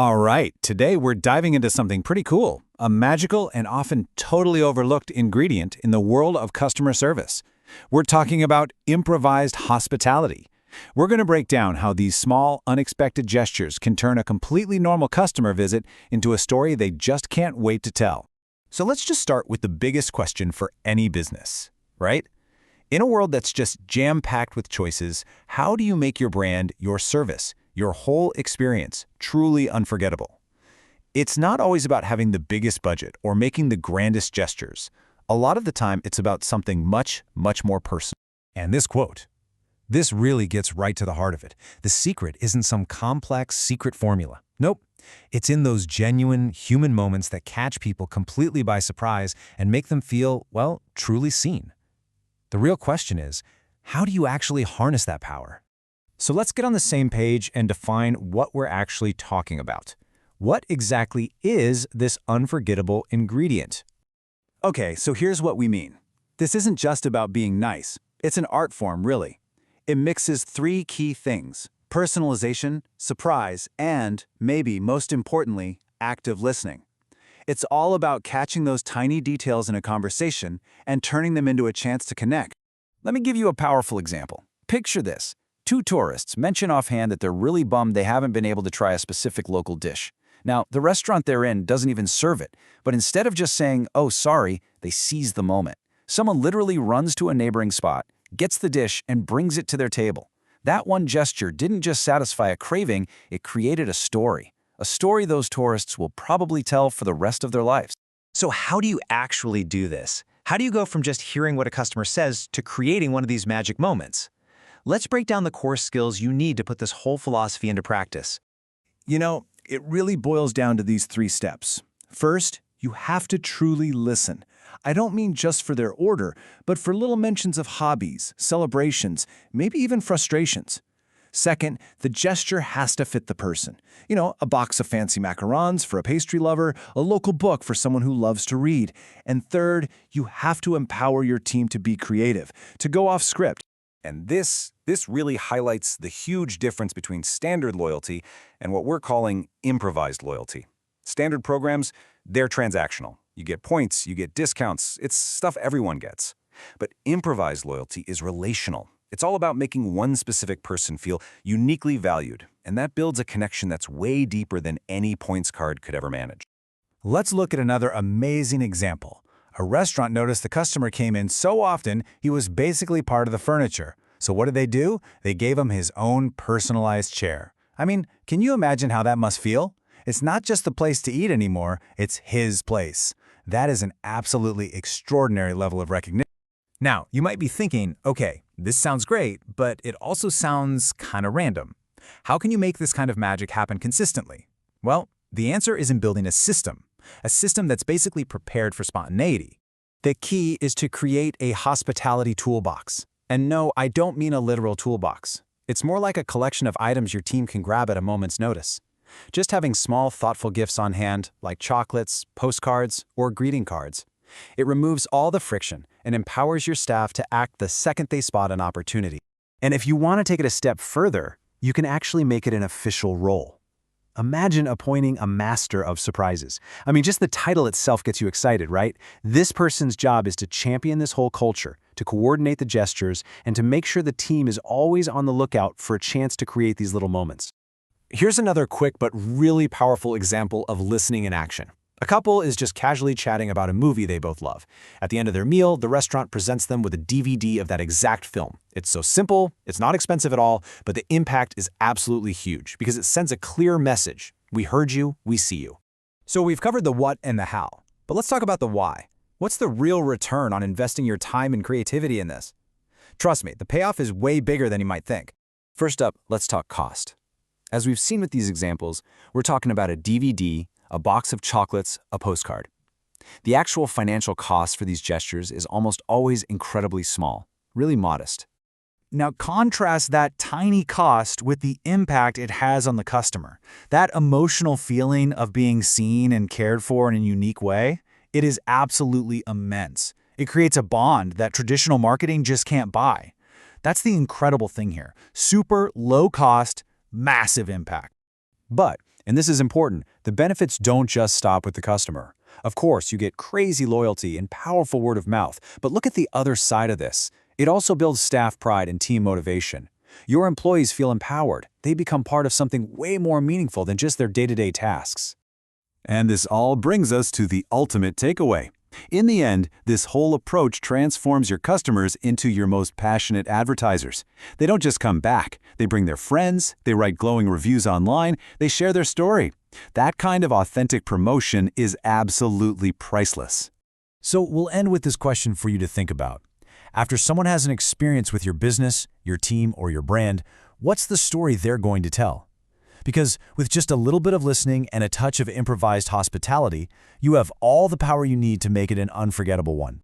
All right, today we're diving into something pretty cool, a magical and often totally overlooked ingredient in the world of customer service. We're talking about improvised hospitality. We're going to break down how these small, unexpected gestures can turn a completely normal customer visit into a story they just can't wait to tell. So let's just start with the biggest question for any business, right? In a world that's just jam-packed with choices, how do you make your brand, your service, your whole experience truly unforgettable? It's not always about having the biggest budget or making the grandest gestures. A lot of the time, it's about something much, much more personal. And this quote, this really gets right to the heart of it. The secret isn't some complex secret formula. Nope. It's in those genuine human moments that catch people completely by surprise and make them feel, well, truly seen. The real question is, how do you actually harness that power? So let's get on the same page and define what we're actually talking about. What exactly is this unforgettable ingredient? Okay, so here's what we mean. This isn't just about being nice. It's an art form, really. It mixes three key things: personalization, surprise, and, maybe most importantly, active listening. It's all about catching those tiny details in a conversation and turning them into a chance to connect. Let me give you a powerful example. Picture this. Two tourists mention offhand that they're really bummed they haven't been able to try a specific local dish. Now, the restaurant they're in doesn't even serve it, but instead of just saying, "Oh, sorry," they seize the moment. Someone literally runs to a neighboring spot, gets the dish, and brings it to their table. That one gesture didn't just satisfy a craving, it created a story. A story those tourists will probably tell for the rest of their lives. So how do you actually do this? How do you go from just hearing what a customer says to creating one of these magic moments? Let's break down the core skills you need to put this whole philosophy into practice. You know, it really boils down to these three steps. First, you have to truly listen. I don't mean just for their order, but for little mentions of hobbies, celebrations, maybe even frustrations. Second, the gesture has to fit the person. You know, a box of fancy macarons for a pastry lover, a local book for someone who loves to read. And third, you have to empower your team to be creative, to go off script. And this really highlights the huge difference between standard loyalty and what we're calling improvised loyalty. Standard programs, they're transactional. You get points, you get discounts, it's stuff everyone gets. But improvised loyalty is relational. It's all about making one specific person feel uniquely valued, and that builds a connection that's way deeper than any points card could ever manage. Let's look at another amazing example. A restaurant noticed the customer came in so often, he was basically part of the furniture. So what did they do? They gave him his own personalized chair. I mean, can you imagine how that must feel? It's not just the place to eat anymore, it's his place. That is an absolutely extraordinary level of recognition. Now, you might be thinking, okay, this sounds great, but it also sounds kind of random. How can you make this kind of magic happen consistently? Well, the answer is in building a system that's basically prepared for spontaneity. The key is to create a hospitality toolbox. And no, I don't mean a literal toolbox. It's more like a collection of items your team can grab at a moment's notice. Just having small, thoughtful gifts on hand, like chocolates, postcards, or greeting cards. It removes all the friction and empowers your staff to act the second they spot an opportunity. And if you want to take it a step further, you can actually make it an official role. Imagine appointing a master of surprises. I mean, just the title itself gets you excited, right? This person's job is to champion this whole culture, to coordinate the gestures, and to make sure the team is always on the lookout for a chance to create these little moments. Here's another quick but really powerful example of listening in action. A couple is just casually chatting about a movie they both love. At the end of their meal, the restaurant presents them with a DVD of that exact film. It's so simple, it's not expensive at all, but the impact is absolutely huge because it sends a clear message. We heard you, we see you. So we've covered the what and the how, but let's talk about the why. What's the real return on investing your time and creativity in this? Trust me, the payoff is way bigger than you might think. First up, let's talk cost. As we've seen with these examples, we're talking about a DVD, a box of chocolates, a postcard. The actual financial cost for these gestures is almost always incredibly small, really modest. Now contrast that tiny cost with the impact it has on the customer. That emotional feeling of being seen and cared for in a unique way, it is absolutely immense. It creates a bond that traditional marketing just can't buy. That's the incredible thing here. Super low cost, massive impact. But And this is important. The benefits don't just stop with the customer. Of course, you get crazy loyalty and powerful word of mouth, but look at the other side of this. It also builds staff pride and team motivation. Your employees feel empowered. They become part of something way more meaningful than just their day-to-day tasks. And this all brings us to the ultimate takeaway. In the end, this whole approach transforms your customers into your most passionate advertisers. They don't just come back. They bring their friends, they write glowing reviews online, they share their story. That kind of authentic promotion is absolutely priceless. So we'll end with this question for you to think about. After someone has an experience with your business, your team, or your brand, what's the story they're going to tell? Because with just a little bit of listening and a touch of improvised hospitality, you have all the power you need to make it an unforgettable one.